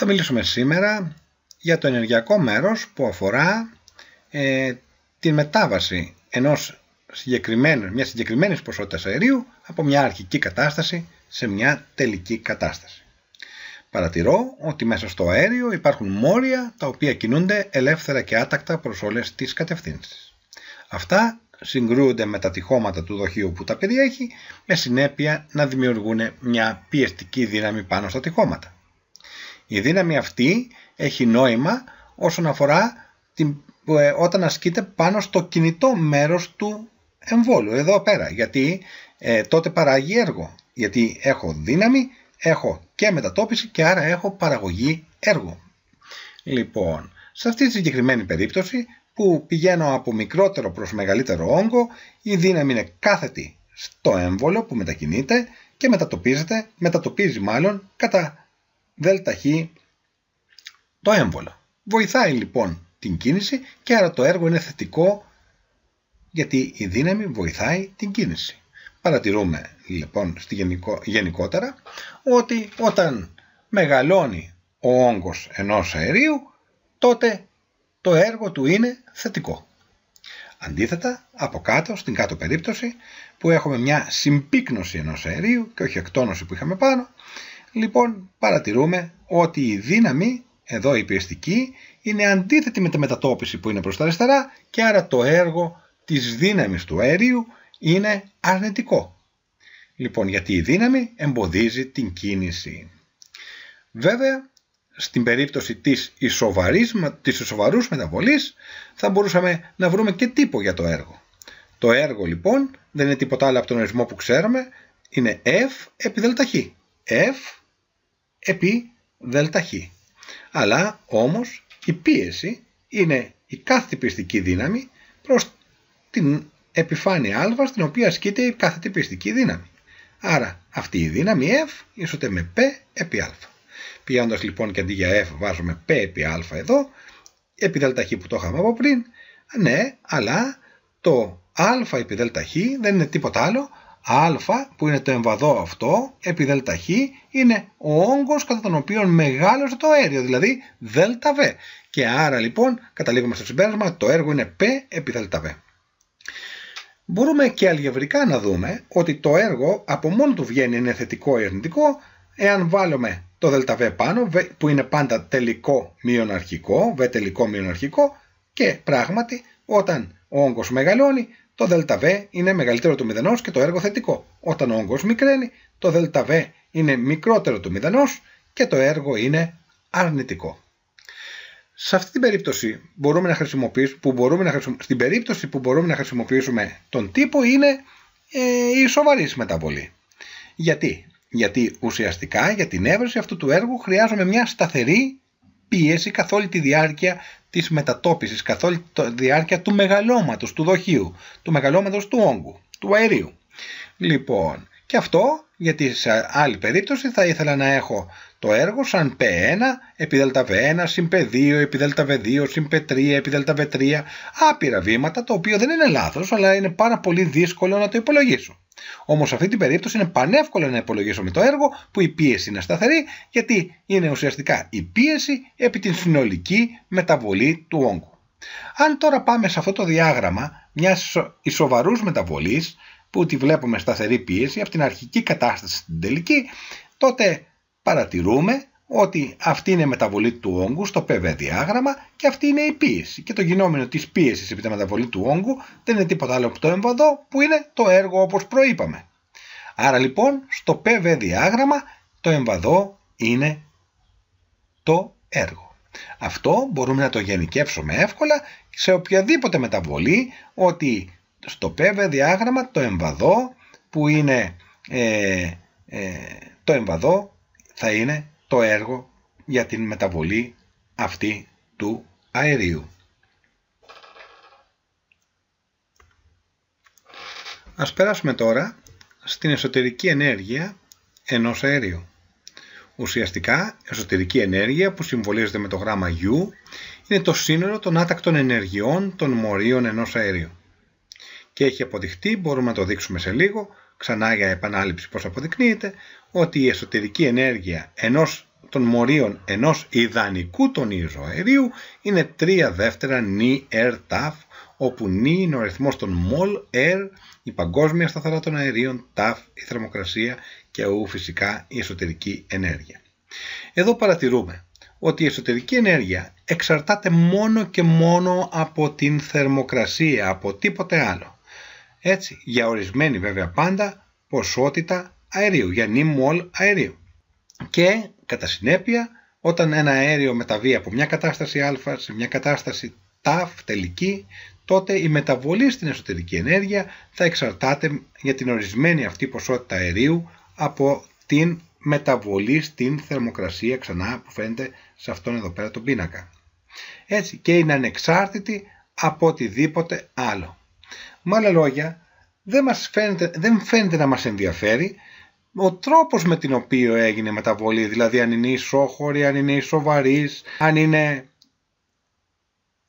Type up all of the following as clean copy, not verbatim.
Θα μιλήσουμε σήμερα για το ενεργειακό μέρος που αφορά τη μετάβαση μιας συγκεκριμένης ποσότητας αερίου από μια αρχική κατάσταση σε μια τελική κατάσταση. Παρατηρώ ότι μέσα στο αέριο υπάρχουν μόρια τα οποία κινούνται ελεύθερα και άτακτα προς όλες τις κατευθύνσεις. Αυτά συγκρούονται με τα τυχώματα του δοχείου που τα περιέχει, με συνέπεια να δημιουργούν μια πιεστική δύναμη πάνω στα τυχώματα. Η δύναμη αυτή έχει νόημα όσον αφορά όταν ασκείται πάνω στο κινητό μέρος του εμβόλου, εδώ πέρα, γιατί τότε παράγει έργο, γιατί έχω δύναμη, έχω και μετατόπιση και άρα έχω παραγωγή έργου. Λοιπόν, σε αυτή τη συγκεκριμένη περίπτωση που πηγαίνω από μικρότερο προς μεγαλύτερο όγκο, η δύναμη είναι κάθετη στο έμβολο που μετακινείται και μετατοπίζει κατά ΔΧ το έμβολο. Βοηθάει λοιπόν την κίνηση και άρα το έργο είναι θετικό, γιατί η δύναμη βοηθάει την κίνηση. Παρατηρούμε λοιπόν γενικότερα ότι όταν μεγαλώνει ο όγκος ενός αερίου, τότε το έργο του είναι θετικό. Αντίθετα, από κάτω, στην κάτω περίπτωση, που έχουμε μια συμπύκνωση ενός αερίου και όχι εκτόνωση που είχαμε πάνω, λοιπόν παρατηρούμε ότι η δύναμη, εδώ η πιεστική, είναι αντίθετη με τη μετατόπιση που είναι προς τα αριστερά και άρα το έργο της δύναμης του αερίου είναι αρνητικό. Λοιπόν, γιατί η δύναμη εμποδίζει την κίνηση. Βέβαια, στην περίπτωση της ισοβαρούς μεταβολής θα μπορούσαμε να βρούμε και τύπο για το έργο. Το έργο λοιπόν δεν είναι τίποτα άλλο από τον ορισμό που ξέρουμε, είναι F επί ΔΧ. F επί ΔΧ. Αλλά όμως η πίεση είναι η κάθετη πιεστική δύναμη προς την επιφάνεια α στην οποία ασκείται η κάθετη πιεστική δύναμη. Άρα αυτή η δύναμη F ίσοται με P επί α. Πηγαίνοντας λοιπόν και αντί για F βάζουμε P επί α εδώ, επί ΔΧ που το είχαμε από πριν, ναι, αλλά το α επί ΔΧ δεν είναι τίποτα άλλο, α που είναι το εμβαδό αυτό επί ΔΧ είναι ο όγκος κατά τον οποίο μεγάλωσε το αέριο, δηλαδή ΔΒ. Και άρα λοιπόν καταλήγουμε στο συμπέρασμα ότι το έργο είναι P επί ΔΒ. Μπορούμε και αλγεβρικά να δούμε ότι το έργο από μόνο του βγαίνει είναι θετικό ή αρνητικό εάν βάλουμε το ΔΒ πάνω που είναι πάντα τελικό μείον αρχικό, Β τελικό μείον αρχικό, και πράγματι όταν ο όγκος μεγαλώνει το ΔΒ είναι μεγαλύτερο του μηδενός και το έργο θετικό. Όταν ο όγκος μικραίνει το ΔΒ είναι μικρότερο του μηδενός και το έργο είναι αρνητικό. Σε αυτή την περίπτωση στην περίπτωση που μπορούμε να χρησιμοποιήσουμε τον τύπο είναι η σοβαρή μεταβολή. Γιατί ουσιαστικά για την έβρεση αυτού του έργου χρειάζομαι μια σταθερή πίεση καθ' όλη τη διάρκεια της μετατόπισης, καθ' όλη τη διάρκεια του μεγαλώματος του δοχείου, του μεγαλώματος του όγκου, του αερίου. Λοιπόν, και αυτό γιατί σε άλλη περίπτωση θα ήθελα να έχω το έργο σαν P1 επί ΔΒ1 συν P2 επί ΔΒ2 συν P3 επί ΔΒ3, άπειρα βήματα, το οποίο δεν είναι λάθος, αλλά είναι πάρα πολύ δύσκολο να το υπολογίσω. Όμως σε αυτή την περίπτωση είναι πανεύκολο να υπολογίσω με το έργο που η πίεση είναι σταθερή, γιατί είναι ουσιαστικά η πίεση επί την συνολική μεταβολή του όγκου. Αν τώρα πάμε σε αυτό το διάγραμμα μιας ισοβαρούς μεταβολής, που τη βλέπουμε σταθερή πίεση από την αρχική κατάσταση στην τελική, τότε παρατηρούμε ότι αυτή είναι η μεταβολή του όγκου στο PV διάγραμμα και αυτή είναι η πίεση. Και το γινόμενο της πίεσης επί τη μεταβολή του όγκου δεν είναι τίποτα άλλο από το εμβαδό που είναι το έργο όπως προείπαμε. Άρα λοιπόν στο PV διάγραμμα το εμβαδό είναι το έργο. Αυτό μπορούμε να το γενικεύσουμε εύκολα σε οποιαδήποτε μεταβολή, ότι στο PV διάγραμμα το εμβαδό που είναι το εμβαδό θα είναι το έργο για την μεταβολή αυτή του αερίου. Ας περάσουμε τώρα στην εσωτερική ενέργεια ενός αερίου. Ουσιαστικά, εσωτερική ενέργεια που συμβολίζεται με το γράμμα U είναι το σύνολο των άτακτων ενεργειών των μορίων ενός αερίου. Και έχει αποδειχτεί, μπορούμε να το δείξουμε σε λίγο, ξανά για επανάληψη πώς αποδεικνύεται, ότι η εσωτερική ενέργεια ενός των μορίων ενός ιδανικού τονίου αερίου είναι 3 δεύτερα νη air ταφ, όπου νη είναι ο αριθμός των μολ air, η παγκόσμια σταθερά των αερίων, ταφ η θερμοκρασία και ου φυσικά η εσωτερική ενέργεια. Εδώ παρατηρούμε ότι η εσωτερική ενέργεια εξαρτάται μόνο και μόνο από την θερμοκρασία, από τίποτε άλλο. Έτσι, για ορισμένη βέβαια πάντα ποσότητα αερίου, για νη μολ αερίου. Και κατά συνέπεια, όταν ένα αέριο μεταβεί από μια κατάσταση α σε μια κατάσταση ταφ τελική, τότε η μεταβολή στην εσωτερική ενέργεια θα εξαρτάται για την ορισμένη αυτή ποσότητα αερίου από την μεταβολή στην θερμοκρασία, ξανά που φαίνεται σε αυτόν εδώ πέρα τον πίνακα. Έτσι, και είναι ανεξάρτητη από οτιδήποτε άλλο. Με άλλα λόγια, δεν φαίνεται να μας ενδιαφέρει ο τρόπος με τον οποίο έγινε μεταβολή, δηλαδή αν είναι ισόχωρη, αν είναι ισοβαρής, αν είναι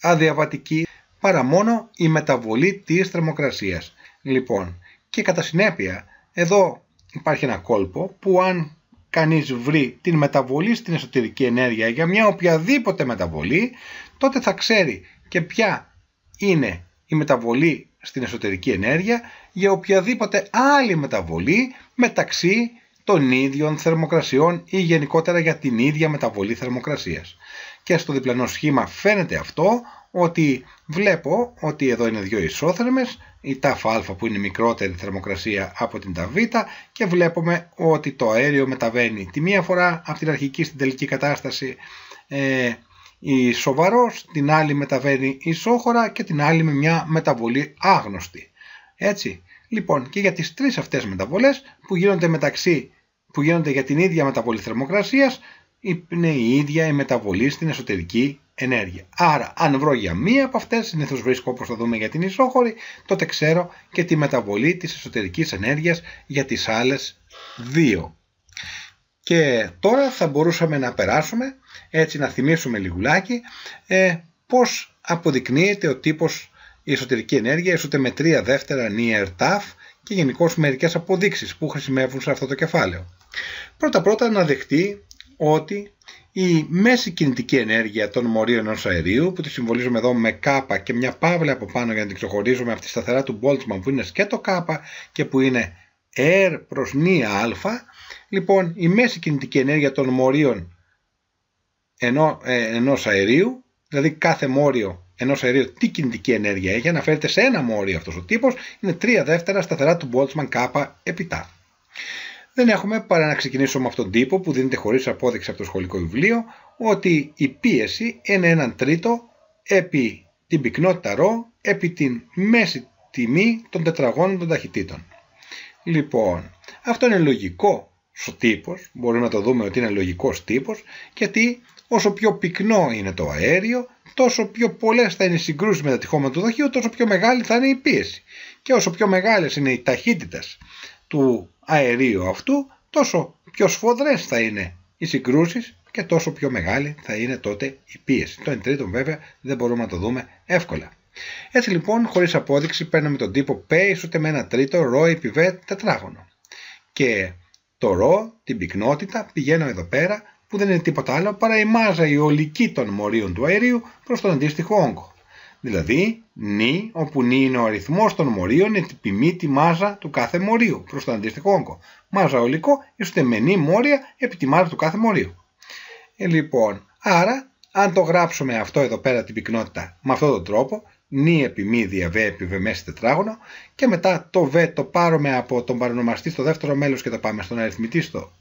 αδιαβατική, παρά μόνο η μεταβολή της θερμοκρασίας. Λοιπόν, και κατά συνέπεια, εδώ υπάρχει ένα κόλπο που αν κανείς βρει την μεταβολή στην εσωτερική ενέργεια για μια οποιαδήποτε μεταβολή, τότε θα ξέρει και ποια είναι η μεταβολή στην εσωτερική ενέργεια για οποιαδήποτε άλλη μεταβολή μεταξύ των ίδιων θερμοκρασιών ή γενικότερα για την ίδια μεταβολή θερμοκρασίας. Και στο διπλανό σχήμα φαίνεται αυτό, ότι βλέπω ότι εδώ είναι δύο ισόθερμες, η ταφ α που είναι μικρότερη θερμοκρασία από την ταφ β, και βλέπουμε ότι το αέριο μεταβαίνει τη μία φορά από την αρχική στην τελική κατάσταση σοβαρός, την άλλη μεταβαίνει ισόχωρα και την άλλη με μια μεταβολή άγνωστη. Έτσι, λοιπόν, και για τις τρεις αυτές μεταβολές που γίνονται για την ίδια μεταβολή θερμοκρασίας, είναι η ίδια η μεταβολή στην εσωτερική ενέργεια. Άρα, αν βρω για μία από αυτές, συνήθως βρίσκω όπως θα δούμε για την ισόχωρη, τότε ξέρω και τη μεταβολή της εσωτερικής ενέργειας για τις άλλες δύο. Και τώρα θα μπορούσαμε να περάσουμε, έτσι να θυμίσουμε λιγουλάκι, πώς αποδεικνύεται ο τύπος η εσωτερική ενέργεια, ίσοτε με 3 δεύτερα νη air ταφ και γενικώς μερικές αποδείξεις που χρησιμεύουν σε αυτό το κεφάλαιο. Πρώτα να δεχτεί ότι η μέση κινητική ενέργεια των μορίων ενός αερίου, που τη συμβολίζουμε εδώ με κάπα και μια παύλα από πάνω για να την ξεχωρίζουμε από τη σταθερά του Boltzmann που είναι σκέτο κάπα και που είναι R προς νη α, λοιπόν η μέση κινητική ενέργεια των μορίων ενός αερίου, δηλαδή κάθε μόριο ενός αερίου τι κινητική ενέργεια έχει, αναφέρεται σε ένα μόριο αυτός ο τύπος, είναι 3 δεύτερα σταθερά του Boltzmann κάπα επί ταφ. Δεν έχουμε παρά να ξεκινήσουμε με αυτόν τον τύπο που δίνεται χωρίς απόδειξη από το σχολικό βιβλίο, ότι η πίεση είναι 1/3 επί την πυκνότητα ρ επί την μέση τιμή των τετραγώνων των ταχυτήτων. Λοιπόν, αυτό είναι λογικό ο τύπος, μπορούμε να το δούμε ότι είναι λογικός τύπος, γιατί όσο πιο πυκνό είναι το αέριο, τόσο πιο πολλές θα είναι οι συγκρούσεις με τα τυχώματα του δοχείου, τόσο πιο μεγάλη θα είναι η πίεση. Και όσο πιο μεγάλες είναι οι ταχύτητες του αερίου αυτού, τόσο πιο σφοδρές θα είναι οι συγκρούσεις και τόσο πιο μεγάλη θα είναι τότε η πίεση. Το 1/3 βέβαια δεν μπορούμε να το δούμε εύκολα. Έτσι λοιπόν, χωρίς απόδειξη, παίρνουμε τον τύπο P ίσοτε με 1/3 ρ επί V τετράγωνο. Και το ρ, την πυκνότητα, πηγαίνω εδώ πέρα, που δεν είναι τίποτα άλλο παρά η μάζα η ολική των μορίων του αερίου προς τον αντίστοιχο όγκο. Δηλαδή, νη, όπου νη είναι ο αριθμός των μορίων επί τη μάζα του κάθε μορίου προς τον αντίστοιχο όγκο. Μάζα ολικό ίσοτε με νη μόρια επί τη μάζα του κάθε μορίου. Λοιπόν, άρα, αν το γράψουμε αυτό εδώ πέρα την πυκνότητα με αυτόν τον τρόπο, νη επί μη δια β επί β μέση τετράγωνο, και μετά το β το πάρουμε από τον παρονομαστή στο δεύτερο μέλος και το πάμε στον αριθμητή στο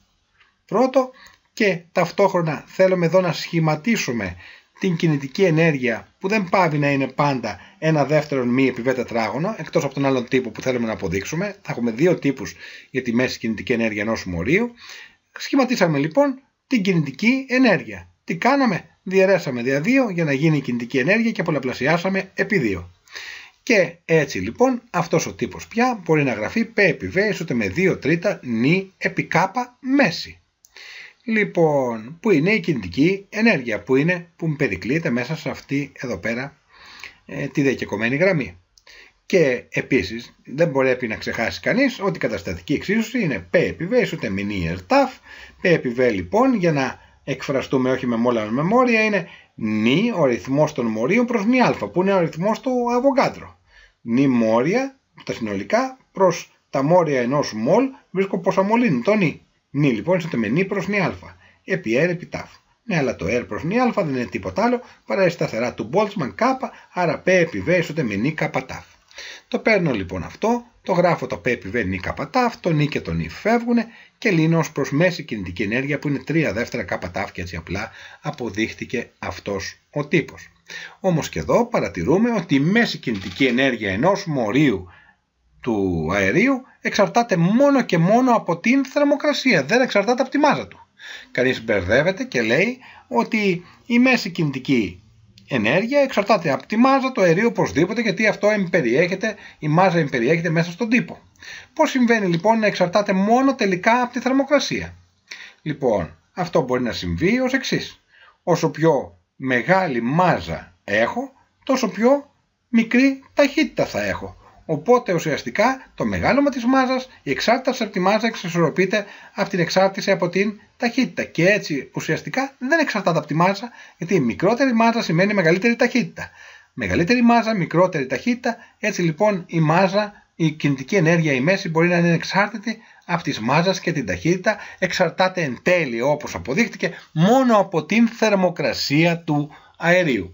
πρώτο, και ταυτόχρονα θέλουμε εδώ να σχηματίσουμε την κινητική ενέργεια που δεν πάβει να είναι πάντα 1/2 μη επί β τετράγωνο, εκτός από τον άλλον τύπο που θέλουμε να αποδείξουμε. Θα έχουμε δύο τύπους για τη μέση κινητική ενέργεια ενός μορίου. Σχηματίσαμε λοιπόν την κινητική ενέργεια. Τι κάναμε? Διαιρέσαμε δια 2 για να γίνει η κινητική ενέργεια και πολλαπλασιάσαμε επί 2. Και έτσι λοιπόν αυτός ο τύπος πια μπορεί να γραφεί P επί V ίσοτε με 2/3 νη επί K μέση. Λοιπόν, που είναι η κινητική ενέργεια, που περικλείεται μέσα σε αυτή εδώ πέρα τη διακεκομένη γραμμή. Και επίσης δεν μπορεί να ξεχάσει κανείς ότι η καταστατική εξίσωση είναι P επί V ίσοτε με νη ταφ. P επί V λοιπόν, για να εκφραστούμε όχι με μόλ αλλά με μόρια, είναι νη, ο αριθμός των μορίων προς νη α, που είναι ο αριθμός του Avogadro. Νη μόρια, τα συνολικά, προς τα μόρια ενός μολ βρίσκω πόσα μολ είναι, το νη. Νη λοιπόν ισούται με νη προς νη α, επί r επί ταφ. Ναι, αλλά το r προς νη α δεν είναι τίποτα άλλο παρά η σταθερά του Boltzmann K, άρα P επί V ισούται με νη K ταφ. Το παίρνω λοιπόν αυτό, το γράφω το P επί V νη K ταφ, το νη και το νη φεύγουν και λύνω ως προς μέση κινητική ενέργεια που είναι 3 δεύτερα K ταφ και έτσι απλά αποδείχτηκε αυτός ο τύπος. Όμως και εδώ παρατηρούμε ότι η μέση κινητική ενέργεια ενός μορίου του αερίου εξαρτάται μόνο και μόνο από την θερμοκρασία, δεν εξαρτάται από τη μάζα του. Κανείς μπερδεύεται και λέει ότι η μέση κινητική ενέργεια εξαρτάται από τη μάζα του αερίου οπωσδήποτε, γιατί αυτό η μάζα εμπεριέχεται μέσα στον τύπο. Πώς συμβαίνει λοιπόν να εξαρτάται μόνο τελικά από τη θερμοκρασία? Λοιπόν, αυτό μπορεί να συμβεί ως εξής. Όσο πιο μεγάλη μάζα έχω, τόσο πιο μικρή ταχύτητα θα έχω. Οπότε ουσιαστικά το μεγάλωμα της μάζας, η εξάρτηση από τη μάζα εξισορροπείται από την εξάρτηση από την ταχύτητα. Και έτσι ουσιαστικά δεν εξαρτάται από τη μάζα, γιατί η μικρότερη μάζα σημαίνει μεγαλύτερη ταχύτητα. Μεγαλύτερη μάζα, μικρότερη ταχύτητα, έτσι λοιπόν η μάζα, η κινητική ενέργεια, η μέση μπορεί να είναι εξάρτητη από τις μάζας και την ταχύτητα, εξαρτάται εν τέλει όπως αποδείχτηκε μόνο από την θερμοκρασία του αερίου.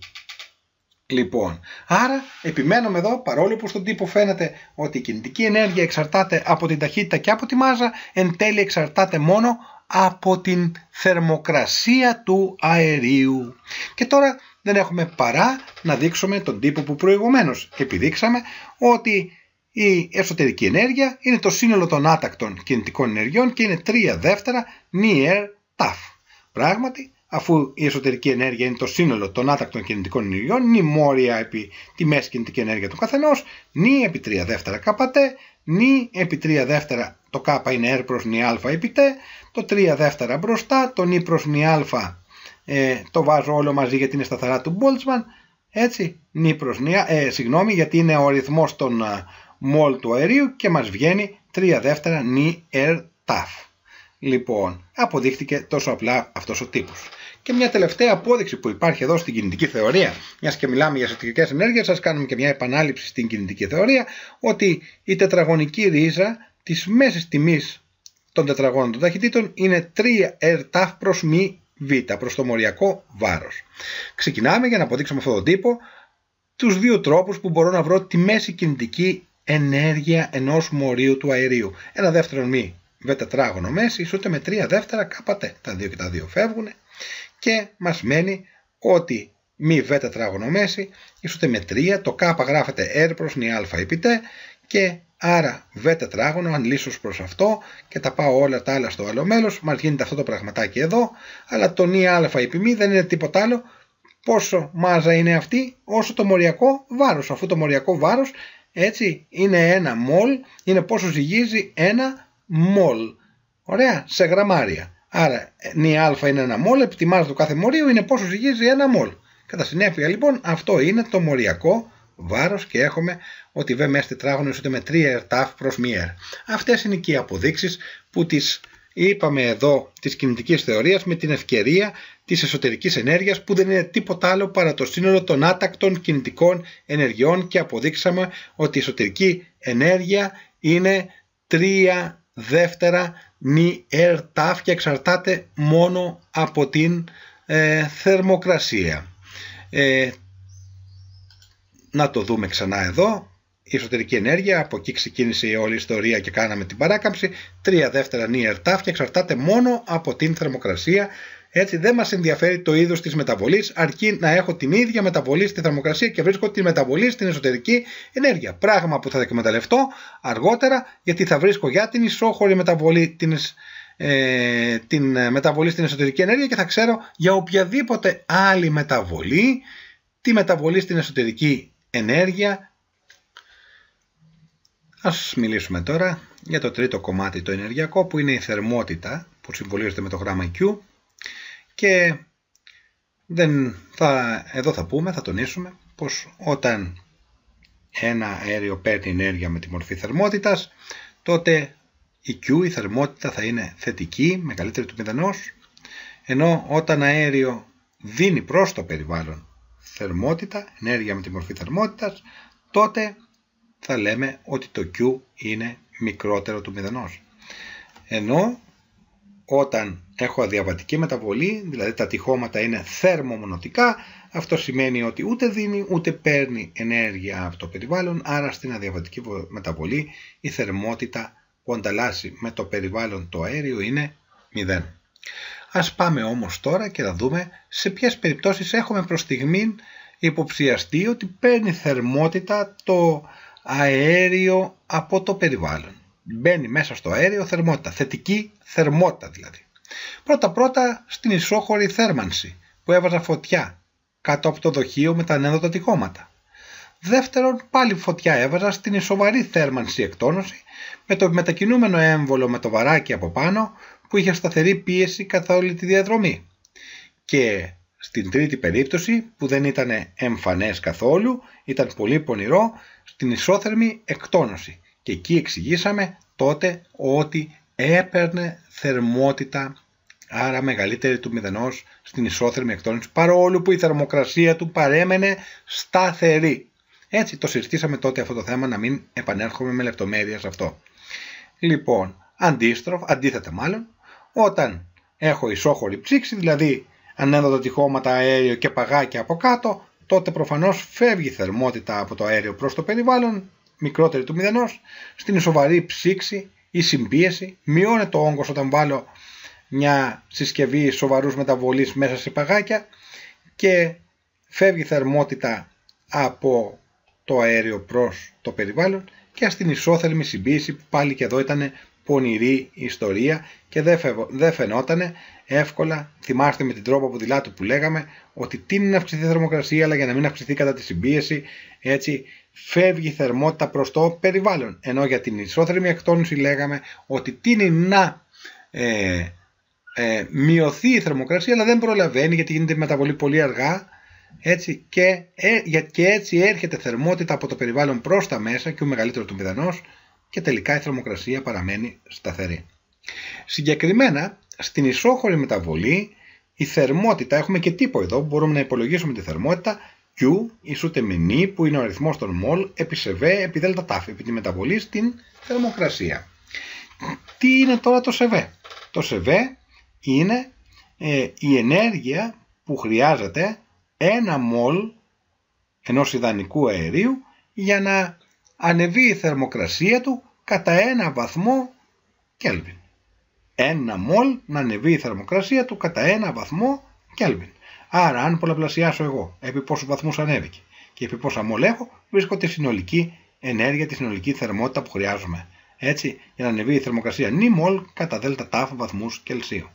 Λοιπόν, άρα επιμένουμε εδώ, παρόλο που στον τύπο φαίνεται ότι η κινητική ενέργεια εξαρτάται από την ταχύτητα και από τη μάζα, εν τέλει εξαρτάται μόνο από την θερμοκρασία του αερίου. Και τώρα δεν έχουμε παρά να δείξουμε τον τύπο που προηγουμένως επιδείξαμε, ότι η εσωτερική ενέργεια είναι το σύνολο των άτακτων κινητικών ενεργειών και είναι 3 δεύτερα νη r ταφ. Πράγματι, αφού η εσωτερική ενέργεια είναι το σύνολο των άτακτων κινητικών ενεργειών, νη μόρια επί τη μέση κινητική ενέργεια του καθενός, νη επί 3 δεύτερα kt, νη επί 3 δεύτερα το k είναι r προς νη α επί t, το 3 δεύτερα μπροστά, το νη προς νη α το βάζω όλο μαζί γιατί είναι σταθερά του Boltzmann, έτσι, νη προς νη, γιατί είναι ο αριθμός των μολ του αερίου και μας βγαίνει 3 δεύτερα νη r ταφ. Λοιπόν, αποδείχτηκε τόσο απλά αυτός ο τύπος. Και μια τελευταία απόδειξη που υπάρχει εδώ στην κινητική θεωρία, μιας και μιλάμε για εσωτερικές ενέργειες, σας κάνουμε και μια επανάληψη στην κινητική θεωρία, ότι η τετραγωνική ρίζα της μέσης τιμής των τετραγώνων των ταχυτήτων είναι 3r ταφ προς μη β, προς το μοριακό βάρος. Ξεκινάμε για να αποδείξουμε αυτόν τον τύπο τους δύο τρόπους που μπορώ να βρω τη μέση κινητική ενέργεια ενός μορίου του αερίου. Ένα δεύτερο μη β τετράγωνο μέση ισούται με 3 δεύτερα kt. Τα δύο και τα δύο φεύγουν και μας μένει ότι μη β τετράγωνο μέση ισούται με 3, το k γράφεται r προς νη α επί t και άρα β τετράγωνο, αν λύσω προς αυτό και τα πάω όλα τα άλλα στο άλλο μέλος, μας γίνεται αυτό το πραγματάκι εδώ, αλλά το νη α επί μη δεν είναι τίποτα άλλο πόσο μάζα είναι αυτή όσο το μοριακό βάρος, αφού το μοριακό βάρος έτσι είναι ένα μολ, είναι πόσο ζυγίζει ένα μολ. Ωραία, σε γραμμάρια. Άρα νη α είναι ένα μολ, επί τη μάζα του κάθε μορίου είναι πόσο ζυγίζει ένα μολ. Κατά συνέπεια λοιπόν αυτό είναι το μοριακό βάρος και έχουμε ότι V μέση τετράγωνο ισούται με 3r ταφ προς μη r. Αυτές είναι και οι αποδείξεις που τις είπαμε εδώ της κινητικής θεωρίας με την ευκαιρία της εσωτερικής ενέργειας που δεν είναι τίποτα άλλο παρά το σύνολο των άτακτων κινητικών ενεργειών και αποδείξαμε ότι η εσωτερική ενέργεια είναι 3 δεύτερα νη r ταφ και εξαρτάται μόνο από την θερμοκρασία. Να το δούμε ξανά εδώ. Η εσωτερική ενέργεια, από εκεί ξεκίνησε η όλη η ιστορία και κάναμε την παράκαμψη. 3 δεύτερα νη r ταφ και εξαρτάται μόνο από την θερμοκρασία. Έτσι δεν μας ενδιαφέρει το είδος της μεταβολής, αρκεί να έχω την ίδια μεταβολή στη θερμοκρασία και βρίσκω τη μεταβολή στην εσωτερική ενέργεια. Πράγμα που θα εκμεταλλευτώ αργότερα, γιατί θα βρίσκω για την ισόχωρη μεταβολή την μεταβολή στην εσωτερική ενέργεια και θα ξέρω για οποιαδήποτε άλλη μεταβολή τη μεταβολή στην εσωτερική ενέργεια. Ας μιλήσουμε τώρα για το τρίτο κομμάτι, το ενεργειακό, που είναι η θερμότητα που συμβολίζεται με το γράμμα Q. Και εδώ θα τονίσουμε πως όταν ένα αέριο παίρνει ενέργεια με τη μορφή θερμότητας, τότε η Q, η θερμότητα, θα είναι θετική, μεγαλύτερη του μηδενός. Ενώ όταν αέριο δίνει προς το περιβάλλον θερμότητα, ενέργεια με τη μορφή θερμότητας, τότε θα λέμε ότι το Q είναι μικρότερο του μηδενός. Ενώ όταν έχω αδιαβατική μεταβολή, δηλαδή τα τυχώματα είναι θερμομονωτικά, αυτό σημαίνει ότι ούτε δίνει ούτε παίρνει ενέργεια από το περιβάλλον, άρα στην αδιαβατική μεταβολή η θερμότητα που ανταλλάσσει με το περιβάλλον το αέριο είναι 0. Ας πάμε όμως τώρα και να δούμε σε ποιες περιπτώσεις έχουμε προς στιγμήν υποψιαστεί ότι παίρνει θερμότητα το αέριο από το περιβάλλον. Μπαίνει μέσα στο αέριο θερμότητα, θετική θερμότητα δηλαδή. Πρώτα στην ισόχωρη θέρμανση που έβαζα φωτιά κάτω από το δοχείο με τα ανένδοτα τυχώματα. Δεύτερον, πάλι φωτιά έβαζα στην ισοβαρή θέρμανση εκτόνωση με το μετακινούμενο έμβολο με το βαράκι από πάνω που είχε σταθερή πίεση καθ' όλη τη διαδρομή. Και στην τρίτη περίπτωση που δεν ήταν εμφανές καθόλου, ήταν πολύ πονηρό, στην ισόθερμη εκτόνωση. Και εκεί εξηγήσαμε τότε ότι έπαιρνε θερμότητα, άρα μεγαλύτερη του μηδενός, στην ισόθερμη εκτόνωση, παρόλο που η θερμοκρασία του παρέμενε σταθερή. Έτσι το συζητήσαμε τότε αυτό το θέμα, να μην επανέρχομαι με λεπτομέρειες σε αυτό. Λοιπόν, αντίθετα μάλλον, όταν έχω ισόχωρη ψήξη, δηλαδή ανένδοτα τυχώματα, αέριο και παγάκια από κάτω, τότε προφανώς φεύγει θερμότητα από το αέριο προς το περιβάλλον, μικρότερη του μηδενός. Στην ισοβαρή ψήξη ή συμπίεση μειώνεται ο όγκος όταν βάλω μια συσκευή σοβαρούς μεταβολής μέσα σε παγάκια και φεύγει θερμότητα από το αέριο προς το περιβάλλον. Και στην ισόθερμη συμπίεση που πάλι και εδώ ήταν πονηρή ιστορία και δεν φαινότανε εύκολα. Θυμάστε με την τρόπο από δειλάτου που λέγαμε ότι τείνει να αυξηθεί η θερμοκρασία, αλλά για να μην αυξηθεί κατά τη συμπίεση, έτσι φεύγει η θερμότητα προς το περιβάλλον. Ενώ για την ισόθερμη εκτόνωση λέγαμε ότι τείνει να μειωθεί η θερμοκρασία, αλλά δεν προλαβαίνει γιατί γίνεται η μεταβολή πολύ αργά. Έτσι, και έτσι έρχεται θερμότητα από το περιβάλλον προς τα μέσα και ο μεγαλύτερο του μηδενός και τελικά η θερμοκρασία παραμένει σταθερή. Συγκεκριμένα στην ισόχωρη μεταβολή η θερμότητα, έχουμε και τύπο εδώ, μπορούμε να υπολογίσουμε τη θερμότητα Q ισούται με νη που είναι ο αριθμός των μολ επί σε V επί δέλτα τάφ, επί τη μεταβολή στην θερμοκρασία. Τι είναι τώρα το σε V? Το σε V είναι η ενέργεια που χρειάζεται ένα μολ ενός ιδανικού αερίου για να ανεβεί η θερμοκρασία του κατά 1 βαθμό Κέλβιν. 1 μολ να ανεβεί η θερμοκρασία του κατά 1 βαθμό Κέλβιν. Άρα αν πολλαπλασιάσω εγώ επί πόσους βαθμούς ανέβηκε και επί πόσα μολ έχω, βρίσκω τη συνολική ενέργεια, τη συνολική θερμότητα που χρειάζομαι. Έτσι, για να ανεβεί η θερμοκρασία νη μολ κατά δέλτα τάφ βαθμούς Κελσίου.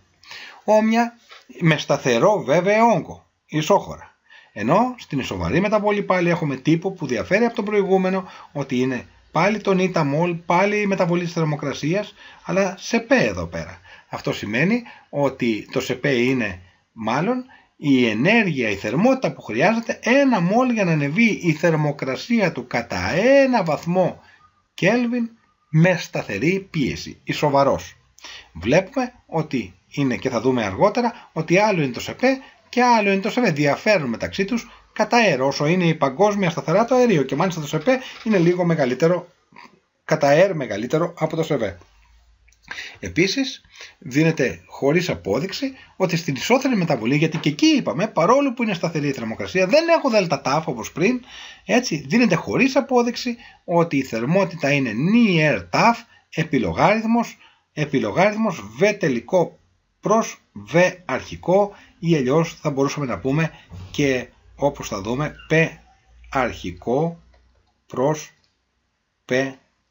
Όμοια με σταθερό βέβαια όγκο, ισόχωρα. Ενώ στην ισοβαρή μεταβολή πάλι έχουμε τύπο που διαφέρει από τον προηγούμενο, ότι είναι πάλι τον ήτα μολ, πάλι η μεταβολή της θερμοκρασίας, αλλά σε π εδώ πέρα. Αυτό σημαίνει ότι το σε π είναι μάλλον η ενέργεια, η θερμότητα που χρειάζεται 1 μολ για να ανεβεί η θερμοκρασία του κατά 1 βαθμό Κέλβιν με σταθερή πίεση, ισοβαρός. Βλέπουμε ότι είναι, και θα δούμε αργότερα, ότι άλλο είναι το σε π και άλλο είναι το σε β. Διαφέρουν μεταξύ τους κατά αέρο, όσο είναι η παγκόσμια σταθερά το αερίο, και μάλιστα το σε π είναι λίγο μεγαλύτερο, κατά αέρο μεγαλύτερο από το σε β. Επίσης δίνεται χωρίς απόδειξη ότι στην ισόθερμη μεταβολή, γιατί και εκεί είπαμε παρόλο που είναι σταθερή η θερμοκρασία δεν έχω δέλτα τάφ όπως πριν, έτσι δίνεται χωρίς απόδειξη ότι η θερμότητα είναι νι ερ τάφ επιλογάριθμος β τελικό προς β αρχικό, ή αλλιώς θα μπορούσαμε να πούμε και όπως θα δούμε π αρχικό προς π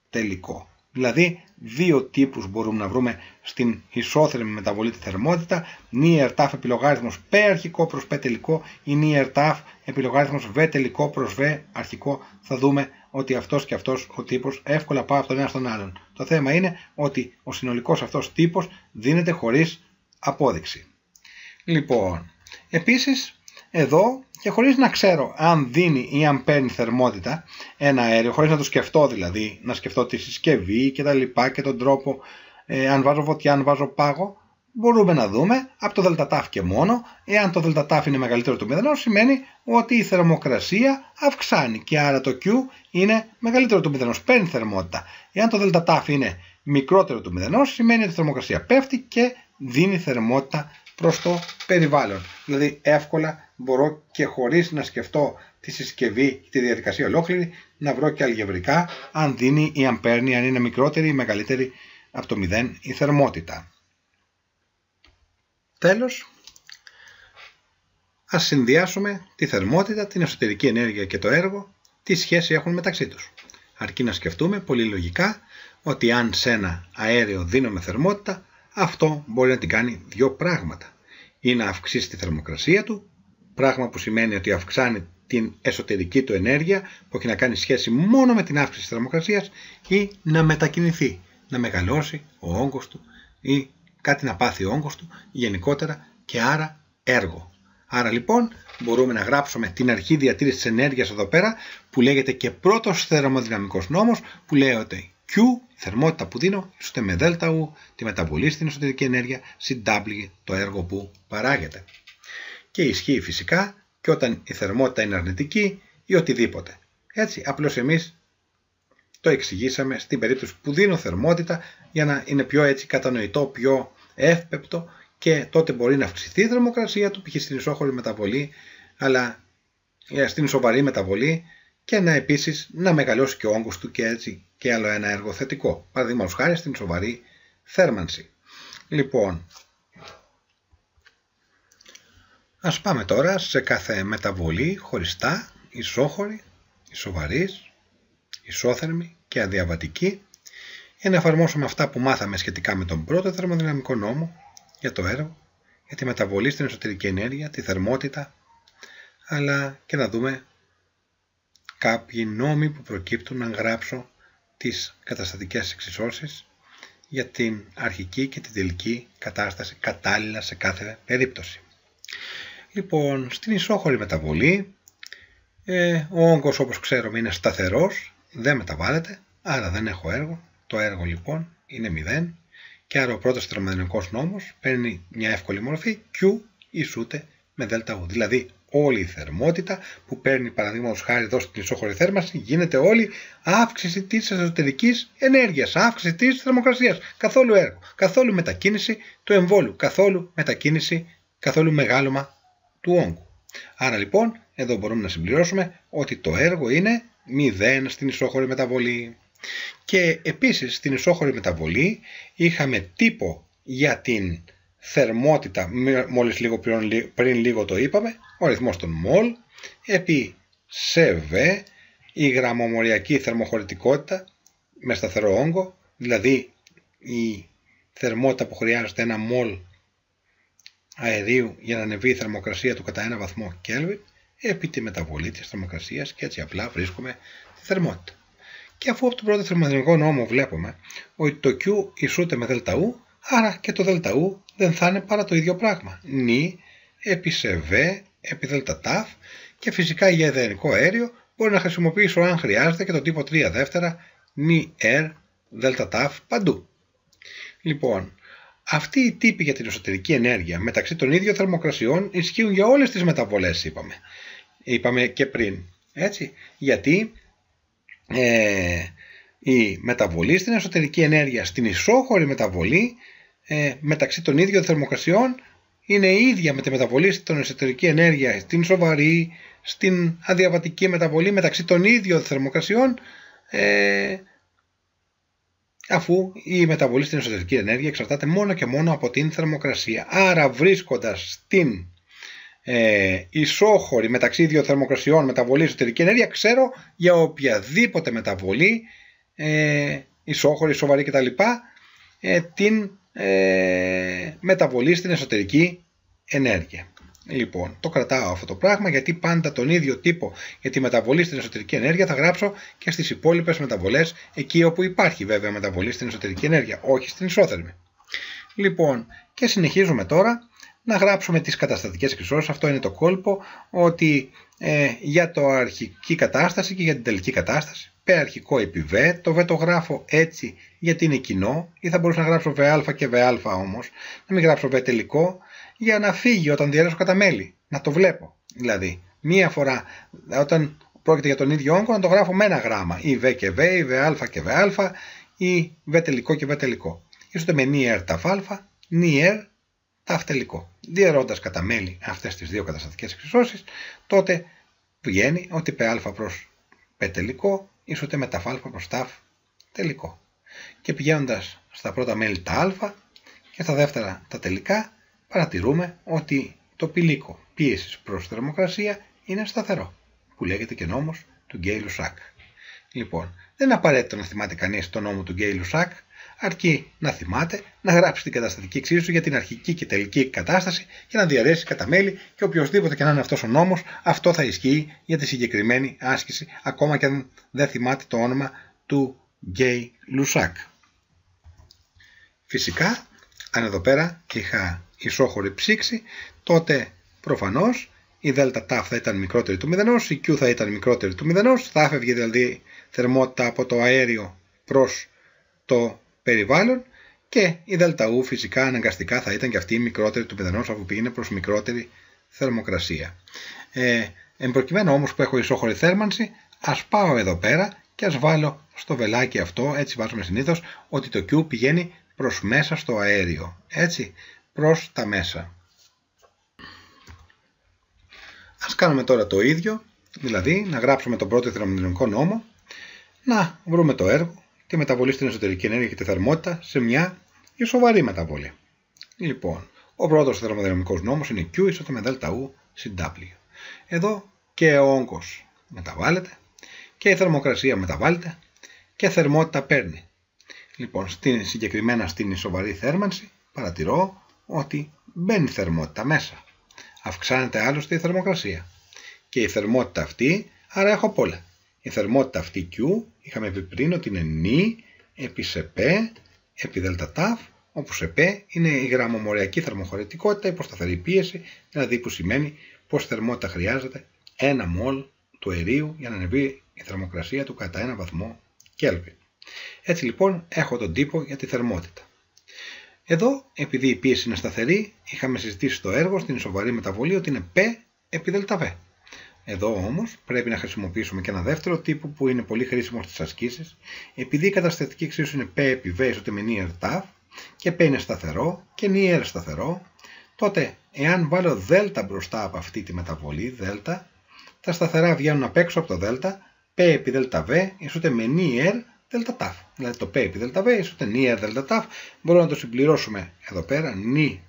τελικό. Δηλαδή δύο τύπους μπορούμε να βρούμε στην ισόθερμη μεταβολή τη θερμότητα, νι ερ τάφ επιλογάριθμος π αρχικό προς π τελικό ή νι ερ τάφ επιλογάριθμος β τελικό προς β αρχικό. Θα δούμε ότι αυτός και αυτός ο τύπος εύκολα πάει από τον ένα στον άλλον. Το θέμα είναι ότι ο συνολικός αυτός τύπος δίνεται χωρίς απόδειξη. Λοιπόν, επίσης εδώ, και χωρίς να ξέρω αν δίνει ή αν παίρνει θερμότητα ένα αέριο, χωρίς να το σκεφτώ δηλαδή, να σκεφτώ τη συσκευή και τα λοιπά και τον τρόπο, αν βάζω φωτιά, αν βάζω πάγο, μπορούμε να δούμε από το ΔΤΤ και μόνο, εάν το ΔΤΤ είναι μεγαλύτερο του 0, σημαίνει ότι η θερμοκρασία αυξάνει και άρα το Q είναι μεγαλύτερο του 0, παίρνει θερμότητα. Εάν το ΔΤΤ είναι μικρότερο του 0, σημαίνει ότι η θερμοκρασία πέφτει και δίνει θερμότητα προς το περιβάλλον. Δηλαδή εύκολα μπορώ και χωρίς να σκεφτώ τη συσκευή και τη διαδικασία ολόκληρη να βρω και αλγευρικά αν δίνει ή αν παίρνει, αν είναι μικρότερη ή μεγαλύτερη από το 0 η θερμότητα. Τέλος, ας συνδυάσουμε τη θερμότητα, την εσωτερική ενέργεια και το έργο, τι σχέση έχουν μεταξύ τους. Αρκεί να σκεφτούμε πολύ λογικά ότι αν σε ένα αέριο δίνουμε θερμότητα, αυτό μπορεί να την κάνει δύο πράγματα. Ή να αυξήσει τη θερμοκρασία του, πράγμα που σημαίνει ότι αυξάνει την εσωτερική του ενέργεια που έχει να κάνει σχέση μόνο με την αύξηση της θερμοκρασίας, ή να μετακινηθεί, να μεγαλώσει ο όγκος του ή κάτι να πάθει ο όγκος του γενικότερα και άρα έργο. Άρα λοιπόν μπορούμε να γράψουμε την αρχή διατήρησης της ενέργειας εδώ πέρα που λέγεται και πρώτος θερμοδυναμικός νόμος που λέει ότι Q, η θερμότητα που δίνω, ίσως με ΔU, τη μεταβολή στην εσωτερική ενέργεια, συν W, το έργο που παράγεται. Και ισχύει φυσικά και όταν η θερμότητα είναι αρνητική ή οτιδήποτε. Έτσι, απλώς εμείς το εξηγήσαμε στην περίπτωση που δίνω θερμότητα για να είναι πιο έτσι κατανοητό, πιο εύπεπτο και τότε μπορεί να αυξηθεί η θερμοκρασία του, π.χ. στην ισόχωρη μεταβολή, αλλά στην σοβαρή μεταβολή και να επίσης να μεγαλώσει και ο όγκος του και έτσι και άλλο ένα έργο θετικό. Παραδείγματος χάρη στην σοβαρή θέρμανση. Λοιπόν, ας πάμε τώρα σε κάθε μεταβολή χωριστά, ισόχωρη, ισοβαρής, ισόθερμη και αδιαβατική, για να εφαρμόσουμε αυτά που μάθαμε σχετικά με τον πρώτο θερμοδυναμικό νόμο για το έργο, για τη μεταβολή στην εσωτερική ενέργεια, τη θερμότητα, αλλά και να δούμε κάποιοι νόμοι που προκύπτουν να γράψω τις καταστατικές εξισώσεις για την αρχική και την τελική κατάσταση κατάλληλα σε κάθε περίπτωση. Λοιπόν, στην ισόχωρη μεταβολή ο όγκος όπως ξέρουμε είναι σταθερός, δεν μεταβάλλεται, άρα δεν έχω έργο. Το έργο λοιπόν είναι 0 και άρα ο πρώτος θερμοδυναμικός νόμος παίρνει μια εύκολη μορφή Q ισούται με ΔU. Δηλαδή όλη η θερμότητα που παίρνει παραδείγματος χάρη εδώ στην ισόχωρη θέρμανση γίνεται όλη αύξηση της εσωτερικής ενέργειας, αύξηση της θερμοκρασίας. Καθόλου έργο, καθόλου μετακίνηση του εμβόλου, καθόλου μετακίνηση, καθόλου μεγάλωμα του όγκου. Άρα λοιπόν εδώ μπορούμε να συμπληρώσουμε ότι το έργο είναι 0 στην ισόχωρη μεταβολή. Και επίσης στην ισόχωρη μεταβολή είχαμε τύπο για την θερμότητα, μόλις λίγο πριν λίγο το είπαμε, ο αριθμός των μολ, επί ΣΒ, η γραμμομοριακή θερμοχωρητικότητα με σταθερό όγκο, δηλαδή η θερμότητα που χρειάζεται ένα μολ αερίου για να ανεβεί η θερμοκρασία του κατά 1 βαθμό Κέλβιν, επί τη μεταβολή της θερμοκρασίας και έτσι απλά βρίσκουμε τη θερμότητα. Και αφού από τον πρώτο θερμοδυναμικό νόμο βλέπουμε ότι το Q ισούται με ΔU, άρα και το ΔU δεν θα είναι παρά το ίδιο πράγμα. Νη επί ΣΒ επί ΔΤ και φυσικά για ιδανικό αέριο μπορεί να χρησιμοποιήσω αν χρειάζεται και το τύπο 3 δεύτερα νη R ΔΤ παντού. Λοιπόν, αυτοί οι τύποι για την εσωτερική ενέργεια μεταξύ των ίδιων θερμοκρασιών ισχύουν για όλες τις μεταβολές είπαμε και πριν. Έτσι, γιατί η μεταβολή στην εσωτερική ενέργεια, στην ισόχωρη μεταβολή μεταξύ των ίδιων θερμοκρασιών είναι ίδια με τη μεταβολή στην εσωτερική ενέργεια, στην σοβαρή, στην αδιαβατική μεταβολή μεταξύ των ίδιων θερμοκρασιών αφού η μεταβολή στην εσωτερική ενέργεια εξαρτάται μόνο και μόνο από την θερμοκρασία. Άρα βρίσκοντας την ισόχωρη μεταξύ δύο θερμοκρασιών μεταβολή εσωτερική ενέργεια, ξέρω για οποιαδήποτε μεταβολή ισόχωρη, σοβαρή κτλ. Την μεταβολή στην εσωτερική ενέργεια. Λοιπόν, το κρατάω αυτό το πράγμα γιατί πάντα τον ίδιο τύπο για τη μεταβολή στην εσωτερική ενέργεια θα γράψω και στις υπόλοιπες μεταβολές εκεί όπου υπάρχει βέβαια μεταβολή στην εσωτερική ενέργεια, όχι στην ισόθερμη. Λοιπόν, και συνεχίζουμε τώρα να γράψουμε τις καταστατικές εξισώσεις. Αυτό είναι το κόλπο ότι για το αρχική κατάσταση και για την τελική κατάσταση Π αρχικό επί Β. Το Β το γράφω έτσι γιατί είναι κοινό, ή θα μπορούσα να γράψω Βα και Βα όμως, να μην γράψω Β τελικό, για να φύγει όταν διαιρέσω κατά μέλη. Να το βλέπω. Δηλαδή, μία φορά όταν πρόκειται για τον ίδιο όγκο, να το γράφω με ένα γράμμα. Ή Β και Β, ή Βα και Βα, ή Β τελικό και Β τελικό. Ίσως με νι ταφ α, νι ταφ τελικό. Διαιρώντας κατά μέλη αυτές τις δύο καταστατικές εξισώσεις, τότε βγαίνει ότι Πα προς Π τελικό ίσοτε με ταφ α προς ταφ τελικό. Και πηγαίνοντας στα πρώτα μέλη τα α και στα δεύτερα τα τελικά, παρατηρούμε ότι το πηλίκο πίεσης προς θερμοκρασία είναι σταθερό, που λέγεται και νόμος του Γκέι-Λουσάκ. Λοιπόν, δεν είναι απαραίτητο να θυμάται κανείς τον νόμο του Γκέι-Λουσάκ, αρκεί να θυμάται να γράψει την καταστατική εξίσωση για την αρχική και τελική κατάσταση και να διαρρέσει κατά μέλη, και οποιοδήποτε και να είναι αυτός ο νόμος, αυτό θα ισχύει για τη συγκεκριμένη άσκηση, ακόμα και αν δεν θυμάται το όνομα του Γκέι-Λουσάκ. Φυσικά, αν εδώ πέρα είχα ισόχωρη ψήξη, τότε προφανώς η ΔΤ θα ήταν μικρότερη του μηδενός, η Q θα ήταν μικρότερη του μηδενός, θα έφευγε δηλαδή θερμότητα από το αέριο προς το περιβάλλον, και η ΔΟ φυσικά αναγκαστικά θα ήταν και αυτή η μικρότερη του μηδενός, αφού πήγαινε προς μικρότερη θερμοκρασία. Εν προκειμένου όμως που έχω ισόχωρη θέρμανση, ας πάω εδώ πέρα και ας βάλω στο βελάκι αυτό, έτσι βάζουμε συνήθως, ότι το Q πηγαίνει προς μέσα στο αέριο, έτσι, προς τα μέσα. Ας κάνουμε τώρα το ίδιο, δηλαδή να γράψουμε τον πρώτο θερμοδυναμικό νόμο, να βρούμε το έργο, τη μεταβολή στην εσωτερική ενέργεια και τη θερμότητα σε μια ισοβαρή μεταβολή. Λοιπόν, ο πρώτος θερμοδυναμικός νόμος είναι Q ισόται με ΔΟ συν W. Εδώ και ο όγκος μεταβάλλεται και η θερμοκρασία μεταβάλλεται και η θερμότητα παίρνει. Λοιπόν, συγκεκριμένα στην ισοβαρή θέρμανση παρατηρώ ότι μπαίνει θερμότητα μέσα. Αυξάνεται άλλωστε η θερμοκρασία. Και η θερμότητα αυτή, άρα έχω πολλά. Η θερμότητα αυτή Q, είχαμε πει πριν ότι είναι νι επί σε Π επί ΔΤ, όπου σε Π είναι η γραμμομοριακή θερμοχωρητικότητα υπό σταθερή πίεση, δηλαδή που σημαίνει πως θερμότητα χρειάζεται 1 μολ του αερίου για να ανεβεί η θερμοκρασία του κατά 1 βαθμό Κέλβιν. Έτσι λοιπόν έχω τον τύπο για τη θερμότητα. Εδώ, επειδή η πίεση είναι σταθερή, είχαμε συζητήσει στο έργο στην ισοβαρή μεταβολή ότι είναι Π επί ΔΒ. Εδώ όμως πρέπει να χρησιμοποιήσουμε και ένα δεύτερο τύπο που είναι πολύ χρήσιμο στις ασκήσεις. Επειδή η καταστατική εξίσωση είναι P επί V ισόται με νι ταφ και P είναι σταθερό και νι σταθερό, τότε εάν βάλω δέλτα μπροστά από αυτή τη μεταβολή, δέλτα, τα σταθερά βγαίνουν απ' έξω από το δέλτα, P επί ΔΒ ισόται με νι δέλτα ταφ. Δηλαδή το P επί ΔΒ ισόται νι δέλτα ταφ. Μπορούμε να το συμπληρώσουμε εδώ πέρα, νι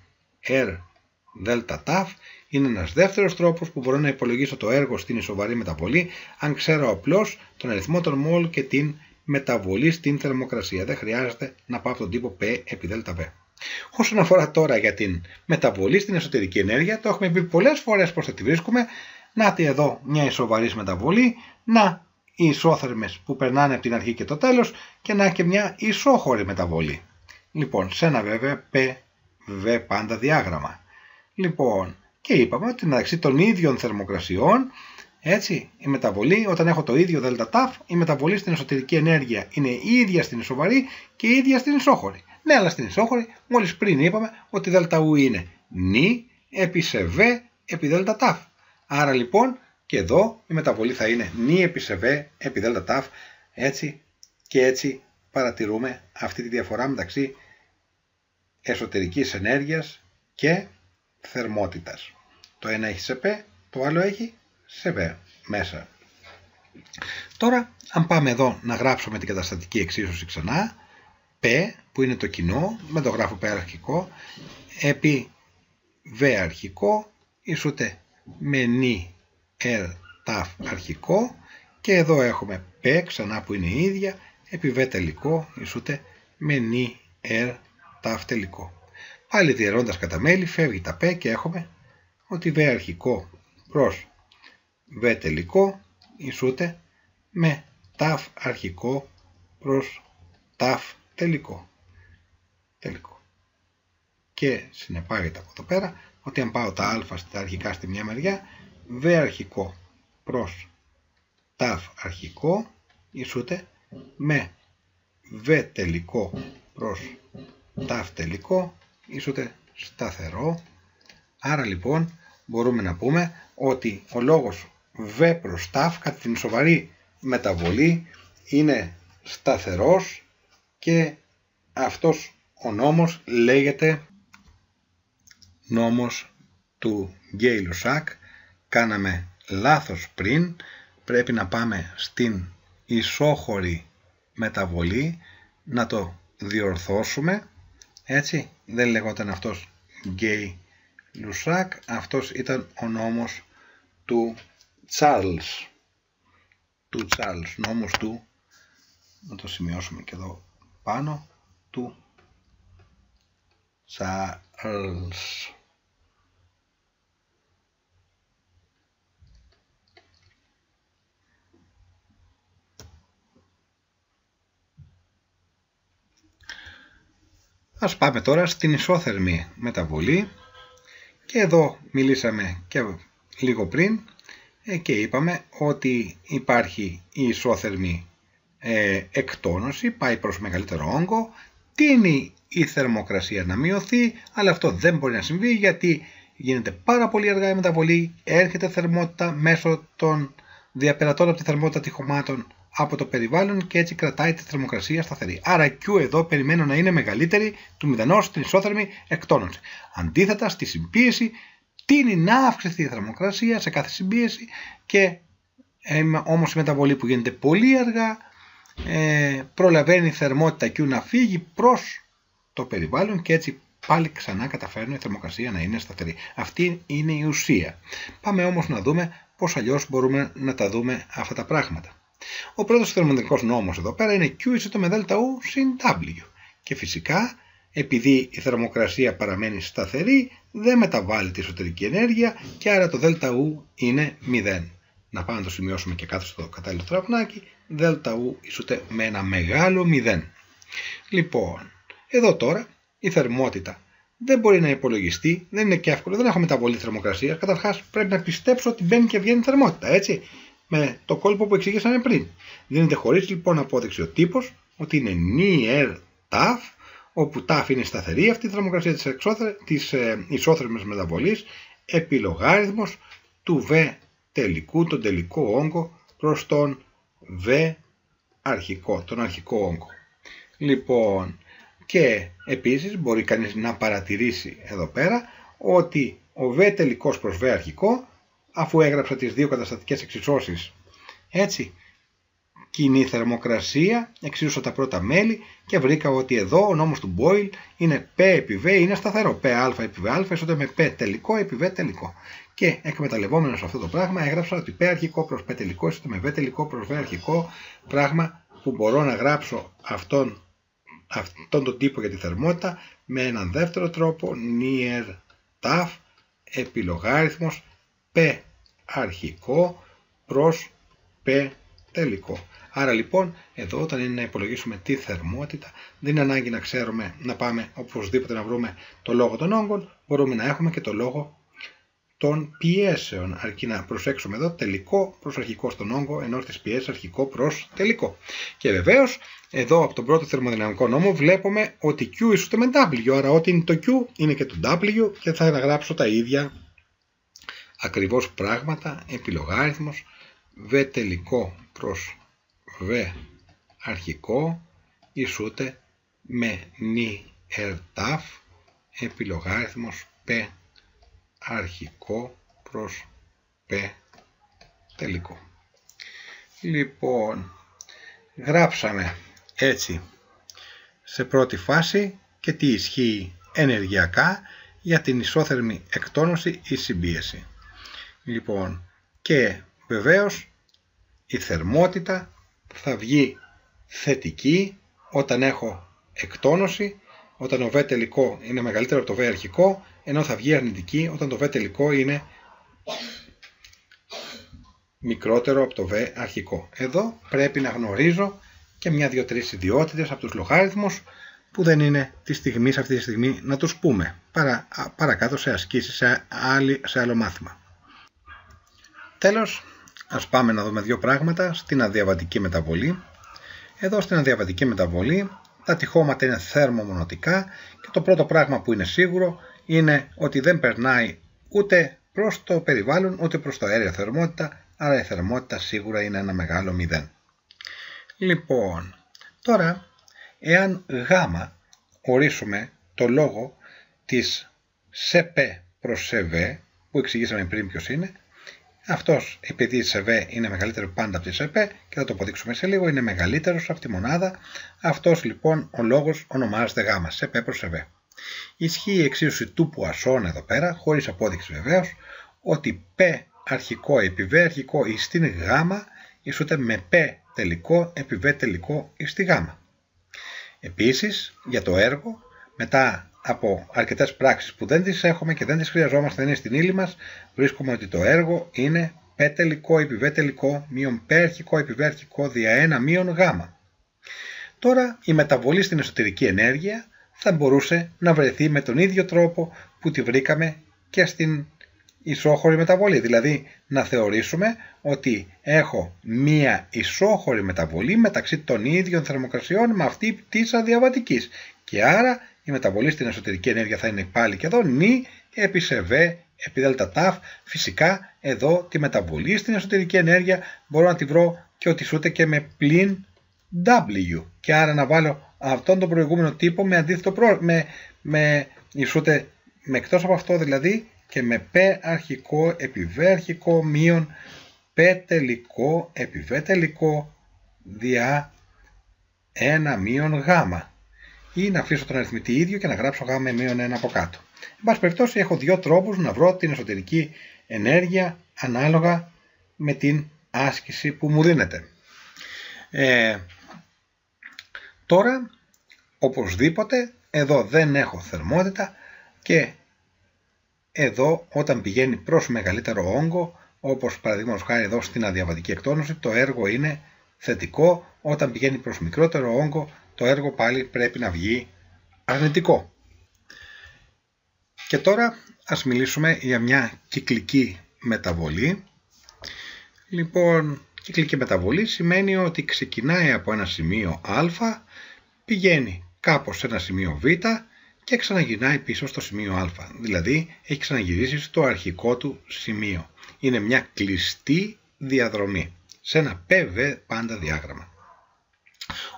δέλτα ταφ. Είναι ένας δεύτερος τρόπος που μπορώ να υπολογίσω το έργο στην ισοβαρή μεταβολή, αν ξέρω απλώς τον αριθμό των μόλ και την μεταβολή στην θερμοκρασία. Δεν χρειάζεται να πάω από τον τύπο P επί ΔΒ. Όσον αφορά τώρα για την μεταβολή στην εσωτερική ενέργεια, το έχουμε πει πολλές φορές πώς θα τη βρίσκουμε. Νάτι εδώ μια ισοβαρής μεταβολή, να οι ισόθερμες που περνάνε από την αρχή και το τέλος, και να και μια ισόχωρη μεταβολή. Λοιπόν, σε ένα βέβαια PV πάντα διάγραμμα. Λοιπόν, και είπαμε ότι μεταξύ των ίδιων θερμοκρασιών, έτσι, η μεταβολή, όταν έχω το ίδιο ΔΤ, η μεταβολή στην εσωτερική ενέργεια είναι η ίδια στην ισοβαρή και η ίδια στην ισόχωρη. Ναι, αλλά στην ισόχωρη, μόλις πριν είπαμε ότι ΔΟ είναι νι επί σε Β επί ΔΤ. Άρα λοιπόν και εδώ η μεταβολή θα είναι νι επί σε Β επί ΔΤ, έτσι, και έτσι παρατηρούμε αυτή τη διαφορά μεταξύ εσωτερικής ενέργειας και θερμότητας. Το ένα έχει σε Π, το άλλο έχει σε Β μέσα. Τώρα, αν πάμε εδώ να γράψουμε την καταστατική εξίσωση ξανά, Π που είναι το κοινό, με το γράφω Π αρχικό, επί Β αρχικό, ισούται με νι ταφ αρχικό, και εδώ έχουμε Π ξανά που είναι η ίδια, επί Β τελικό, ισούται με νι ταφ τελικό. Πάλι διαιρώντας κατά μέλη φεύγει τα Π και έχουμε ότι Β αρχικό προς Β τελικό ισούται με ταφ αρχικό προς ταφ τελικό. Και συνεπάγεται από εδώ πέρα ότι αν πάω τα α στα αρχικά στη μια μεριά, Β αρχικό προς ταφ αρχικό ισούται με V τελικό προς ταφ τελικό ισούται σταθερό. Άρα λοιπόν μπορούμε να πούμε ότι ο λόγος V προς ταφ κατά την σοβαρή μεταβολή είναι σταθερός και αυτός ο νόμος λέγεται νόμος του Γκέι-Λουσάκ. Κάναμε λάθος πριν, πρέπει να πάμε στην ισόχωρη μεταβολή να το διορθώσουμε. Έτσι, δεν λεγόταν αυτός Γκέι-Λουσάκ, αυτός ήταν ο νόμος του Τσάρλς. Νόμος του, να το σημειώσουμε και εδώ πάνω, του Τσάρλς. Ας πάμε τώρα στην ισόθερμη μεταβολή και εδώ μιλήσαμε και λίγο πριν και είπαμε ότι υπάρχει η ισόθερμη εκτόνωση, πάει προς μεγαλύτερο όγκο, τείνει η θερμοκρασία να μειωθεί, αλλά αυτό δεν μπορεί να συμβεί γιατί γίνεται πάρα πολύ αργά η μεταβολή, έρχεται θερμότητα μέσω των διαπερατών από τη θερμότητα τυχωμάτων από το περιβάλλον και έτσι κρατάει τη θερμοκρασία σταθερή. Άρα Q εδώ περιμένω να είναι μεγαλύτερη του μηδενός στην ισόθερμη εκτόνωση. Αντίθετα στη συμπίεση τείνει να αυξηθεί η θερμοκρασία σε κάθε συμπίεση και όμως η μεταβολή που γίνεται πολύ αργά προλαβαίνει η θερμότητα Q να φύγει προς το περιβάλλον και έτσι πάλι ξανά καταφέρνει η θερμοκρασία να είναι σταθερή. Αυτή είναι η ουσία. Πάμε όμως να δούμε πώς αλλιώς μπορούμε να τα δούμε αυτά τα πράγματα. Ο πρώτος θερμομετρικός νόμος εδώ πέρα είναι Q ίσο με ΔU συν W. Και φυσικά επειδή η θερμοκρασία παραμένει σταθερή δεν μεταβάλλει τη εσωτερική ενέργεια και άρα το ΔU είναι 0. Να πάμε να το σημειώσουμε και κάτω στο κατάλληλο τραυνάκι. ΔU ισούται με ένα μεγάλο 0. Λοιπόν, εδώ τώρα η θερμότητα δεν μπορεί να υπολογιστεί, δεν είναι και εύκολο, δεν έχω μεταβολή θερμοκρασίας. Καταρχάς πρέπει να πιστέψω ότι μπαίνει και βγαίνει θερμότητα, έτσι, με το κόλπο που εξηγήσαμε πριν. Δίνεται χωρίς λοιπόν απόδειξη ο τύπος ότι είναι νι ταφ, όπου ταφ είναι σταθερή αυτή η θερμοκρασία της ισόθερμης μεταβολής, επί λογάριθμος του V τελικού, τον τελικό όγκο, προς τον V αρχικό, τον αρχικό όγκο. Λοιπόν, και επίσης μπορεί κανείς να παρατηρήσει εδώ πέρα ότι ο V τελικός προς V αρχικό, αφού έγραψα τις δύο καταστατικές εξισώσεις, έτσι, κοινή θερμοκρασία, εξίσωσα τα πρώτα μέλη και βρήκα ότι εδώ ο νόμος του Boyle είναι P επί V είναι σταθερό. P επί V ισούται με P τελικό επί V τελικό. Και εκμεταλλευόμενος αυτό το πράγμα έγραψα ότι P αρχικό προς P τελικό ισούται με V τελικό προς V αρχικό, πράγμα που μπορώ να γράψω αυτόν τον τύπο για τη θερμότητα με έναν δεύτερο τρόπο, near ταφ επί λογάριθμος P αρχικό προς P τελικό. Άρα λοιπόν εδώ όταν είναι να υπολογίσουμε τη θερμότητα δεν είναι ανάγκη να ξέρουμε να πάμε οπωσδήποτε να βρούμε το λόγο των όγκων, μπορούμε να έχουμε και το λόγο των πιέσεων, αρκεί να προσέξουμε εδώ τελικό προς αρχικό στον όγκο ενώ στις πιέσεις αρχικό προς τελικό. Και βεβαίως εδώ από τον πρώτο θερμοδυναμικό νόμο βλέπουμε ότι Q ισούται με W, άρα ό,τι είναι το Q είναι και το W και θα γράψω τα ίδια ακριβώς πράγματα επί λογάριθμος V τελικό προς V αρχικό ισούται με νι ταφ επί λογάριθμος P αρχικό προς P τελικό. Λοιπόν, γράψαμε έτσι σε πρώτη φάση και τι ισχύει ενεργειακά για την ισόθερμη εκτόνωση ή συμπίεση. Λοιπόν, και βεβαίως η θερμότητα θα βγει θετική όταν έχω εκτόνωση, όταν ο V τελικό είναι μεγαλύτερο από το V αρχικό, ενώ θα βγει αρνητική όταν το V τελικό είναι μικρότερο από το V αρχικό. Εδώ πρέπει να γνωρίζω και μια, δύο, τρεις ιδιότητες από τους λογάριθμους που δεν είναι αυτή τη στιγμή να τους πούμε. Παρακάτω σε ασκήσεις, σε άλλο μάθημα. Τέλος, ας πάμε να δούμε δύο πράγματα στην αδιαβατική μεταβολή. Εδώ στην αδιαβατική μεταβολή τα τυχώματα είναι θερμομονωτικά και το πρώτο πράγμα που είναι σίγουρο είναι ότι δεν περνάει ούτε προς το περιβάλλον ούτε προς το αέρια θερμότητα, άρα η θερμότητα σίγουρα είναι ένα μεγάλο 0. Λοιπόν, τώρα εάν γ ορίσουμε το λόγο της ΣΠ προς ΣΒ που εξηγήσαμε πριν ποιος είναι, αυτός επειδή η ΣΒ είναι μεγαλύτερο πάντα από τη ΣΠ και θα το αποδείξουμε σε λίγο, είναι μεγαλύτερος από τη μονάδα, αυτός λοιπόν ο λόγος ονομάζεται γ, ΣΠ προς ΣΒ. Ισχύει η εξίσωση του Πουασόν εδώ πέρα, χωρίς απόδειξη βεβαίως, ότι Π αρχικό επί Β αρχικό εις την Γ ισούται με Π τελικό επί Β τελικό εις τη Γ. Επίσης, για το έργο, μετά από αρκετές πράξεις που δεν τις έχουμε και δεν τις χρειαζόμαστε, δεν είναι στην ύλη μας, βρίσκουμε ότι το έργο είναι Π τελικό επί Β τελικό μείον Π αρχικό επί Β αρχικό δια 1 μείον Γ. Τώρα η μεταβολή στην εσωτερική ενέργεια θα μπορούσε να βρεθεί με τον ίδιο τρόπο που τη βρήκαμε και στην ισόχωρη μεταβολή. Δηλαδή να θεωρήσουμε ότι έχω μία ισόχωρη μεταβολή μεταξύ των ίδιων θερμοκρασιών με αυτή της αδιαβατικής. Και άρα η μεταβολή στην εσωτερική ενέργεια θα είναι πάλι και εδώ νη επί σε β επί δελτα ταφ. Φυσικά εδώ τη μεταβολή στην εσωτερική ενέργεια μπορώ να τη βρω και ότι ισούται και με πλην W. Και άρα να βάλω αυτόν τον προηγούμενο τύπο με αντίθετο ισούται με εκτός από αυτό δηλαδή και με Π αρχικό επί Β αρχικό μείον Π τελικό επί Β τελικό δια 1 μείον Γ. Ή να αφήσω τον αριθμητή ίδιο και να γράψω Γ μείον 1 από κάτω. Εν πάση περιπτώσει έχω δύο τρόπους να βρω την εσωτερική ενέργεια ανάλογα με την άσκηση που μου δίνεται. Τώρα οπωσδήποτε εδώ δεν έχω θερμότητα και εδώ όταν πηγαίνει προς μεγαλύτερο όγκο, όπως παραδείγματος χάρη εδώ στην αδιαβατική εκτόνωση, το έργο είναι θετικό. Όταν πηγαίνει προς μικρότερο όγκο, το έργο πάλι πρέπει να βγει αρνητικό. Και τώρα ας μιλήσουμε για μια κυκλική μεταβολή. Λοιπόν, κυκλική μεταβολή σημαίνει ότι ξεκινάει από ένα σημείο α, πηγαίνει κάπως σε ένα σημείο β και ξαναγυρνάει πίσω στο σημείο α. Δηλαδή έχει ξαναγυρίσει στο αρχικό του σημείο. Είναι μια κλειστή διαδρομή σε ένα PV πάντα διάγραμμα.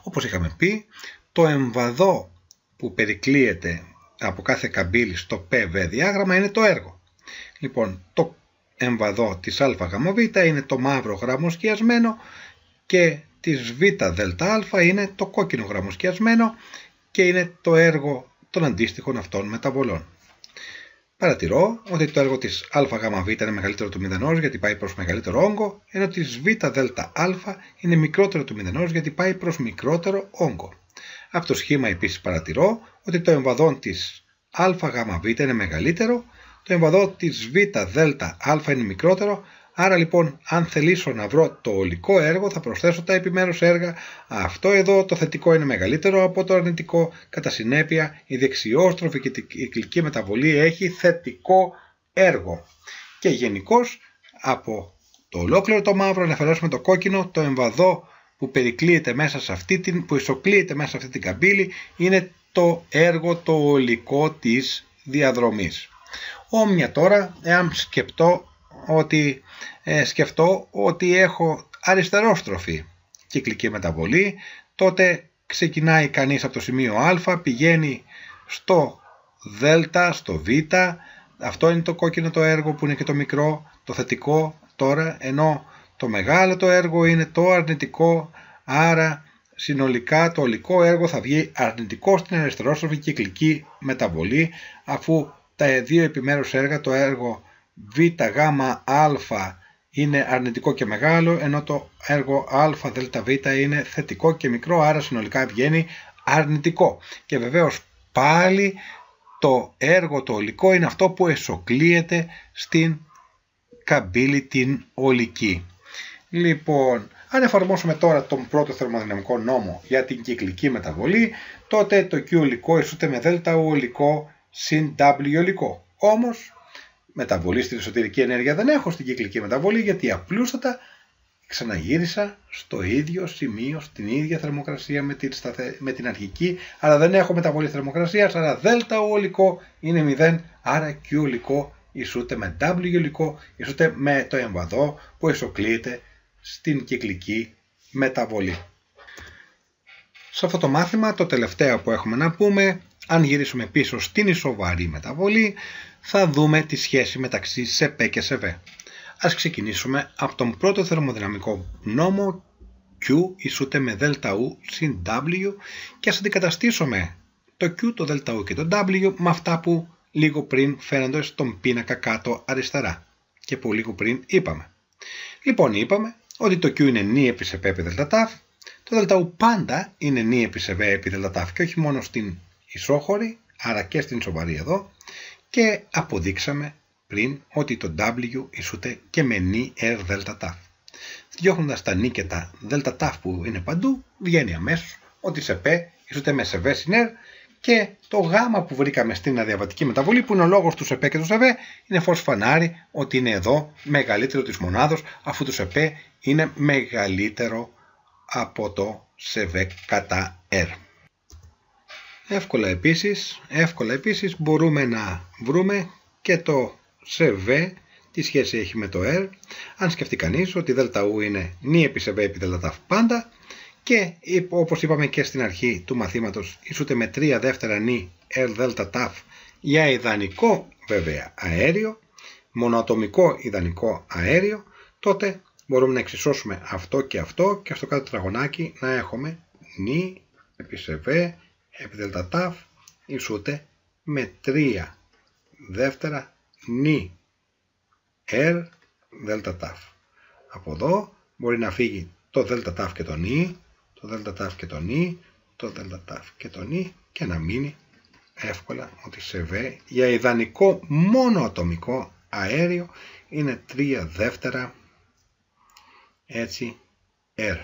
Όπως είχαμε πει, το εμβαδό που περικλείεται από κάθε καμπύλη στο PV διάγραμμα είναι το έργο. Λοιπόν, το εμβαδό της ΑΓΒ είναι το μαύρο γραμμοσκιασμένο και της ΒΔΑ είναι το κόκκινο γραμμοσκιασμένο και είναι το έργο των αντίστοιχων αυτών μεταβολών. Παρατηρώ ότι το έργο της ΑΓΒ είναι μεγαλύτερο του μηδενός γιατί πάει προς μεγαλύτερο όγκο, ενώ της ΒΔΑ είναι μικρότερο του μηδενός γιατί πάει προς μικρότερο όγκο. Από το σχήμα επίσης παρατηρώ ότι το εμβαδόν της ΑΓΒ είναι μεγαλύτερο, το εμβαδό της ΒΔΑ είναι μικρότερο, άρα λοιπόν αν θελήσω να βρω το ολικό έργο θα προσθέσω τα επιμέρους έργα. Αυτό εδώ το θετικό είναι μεγαλύτερο από το αρνητικό, κατά συνέπεια η δεξιόστροφη και η κυκλική μεταβολή έχει θετικό έργο. Και γενικώς από το ολόκληρο το μαύρο να αφαιρέσουμε το κόκκινο, το εμβαδό που περικλείεται μέσα σε που ισοκλείεται μέσα σε αυτή την καμπύλη είναι το έργο το ολικό της διαδρομής. Όμοια τώρα, εάν σκεφτώ ότι έχω αριστερόστροφη κυκλική μεταβολή, τότε ξεκινάει κανείς από το σημείο α, πηγαίνει στο δ, στο β, αυτό είναι το κόκκινο το έργο που είναι και το μικρό, το θετικό τώρα, ενώ το μεγάλο το έργο είναι το αρνητικό, άρα συνολικά το ολικό έργο θα βγει αρνητικό στην αριστερόστροφη κυκλική μεταβολή, αφού τα δύο επιμέρους έργα, το έργο ΒΓΑ είναι αρνητικό και μεγάλο, ενώ το έργο ΑΔΒ είναι θετικό και μικρό, άρα συνολικά βγαίνει αρνητικό. Και βεβαίως πάλι το έργο το ολικό είναι αυτό που εσωκλείεται στην καμπύλη την ολική. Λοιπόν, αν εφαρμόσουμε τώρα τον πρώτο θερμοδυναμικό νόμο για την κυκλική μεταβολή, τότε το Q ολικό ισούται με ΔU ολικό συν W ολικό. Όμως, μεταβολή στην εσωτερική ενέργεια δεν έχω στην κυκλική μεταβολή, γιατί απλούστατα Ξαναγύρισα στο ίδιο σημείο, στην ίδια θερμοκρασία με την αρχική, αλλά δεν έχω μεταβολή θερμοκρασίας, άρα δέλτα U ολικό είναι 0, άρα Q ολικό ισούται με W ολικό, ισούται με το εμβαδό που ισοκλείεται στην κυκλική μεταβολή. Σε αυτό το μάθημα, το τελευταίο που έχουμε να πούμε, αν γυρίσουμε πίσω στην ισοβαρή μεταβολή, θα δούμε τη σχέση μεταξύ ΣΕΠ και ΣΕΒ. Ας ξεκινήσουμε από τον πρώτο θερμοδυναμικό νόμο, Q ισούται με ΔU συν W, και ας αντικαταστήσουμε το Q, το ΔU και το W με αυτά που λίγο πριν φαίνονται στον πίνακα κάτω αριστερά και που λίγο πριν είπαμε. Λοιπόν, είπαμε ότι το Q είναι νη επί ΣΕΠ επί ΔΤΑΦ, το ΔU πάντα είναι νη επί ΣΕΒ επί ΔΤΑΦ και όχι μόνο στην ισόχωρη, άρα και στην ισοβαρή εδώ, και αποδείξαμε πριν ότι το W ισούται και με νη R ΔΤΑΦ. Διώχνοντας τα νη και τα ΔΤΑΦ που είναι παντού, βγαίνει αμέσως ότι ΣΕΠ ισούται με ΣΕΒ συν R, και το γάμα που βρήκαμε στην αδιαβατική μεταβολή, που είναι ο λόγος του ΣΕΠ και του ΣΕΒ, είναι φως φανάρι ότι είναι εδώ μεγαλύτερο της μονάδος, αφού το ΣΕΠ είναι μεγαλύτερο από το ΣΕΒ κατά R. Εύκολα επίσης μπορούμε να βρούμε και το ΣΕΒ, τι σχέση έχει με το R, αν σκεφτεί κανείς ότι ΔU είναι νη επί ΣΕΒ επί ΔΤΑΦ πάντα, και όπως είπαμε και στην αρχή του μαθήματος, ισούται με 3 δεύτερα νη R ΔΤΑΦ για ιδανικό βέβαια αέριο, μονοατομικό ιδανικό αέριο, τότε μπορούμε να εξισώσουμε αυτό και στο κάτω τετραγωνάκι να έχουμε νη επί ΣΕΒ επί ΔΤΑΦ ισούται με 3 δεύτερα νη R ΔΤΑΦ. Από εδώ μπορεί να φύγει το ΔΤΑΦ και το νη, το ΔΤΑΦ και το νη, το ΔΤΑΦ και το νη, και να μείνει εύκολα ότι ΣΕΒ για ιδανικό μόνο ατομικό αέριο είναι 3 δεύτερα έτσι R.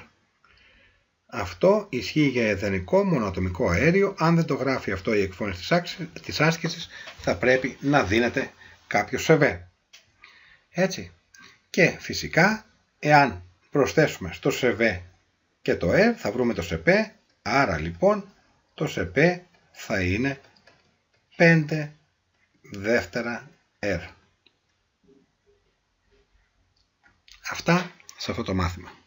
Αυτό ισχύει για ιδανικό μονοατομικό αέριο. Αν δεν το γράφει αυτό η εκφώνηση της άσκησης, θα πρέπει να δίνεται κάποιο ΣΕΒ. Έτσι. Και φυσικά, εάν προσθέσουμε στο ΣΕΒ και το R, θα βρούμε το ΣΕΠ. Άρα λοιπόν το ΣΕΠ θα είναι 5 δεύτερα R. Αυτά σε αυτό το μάθημα.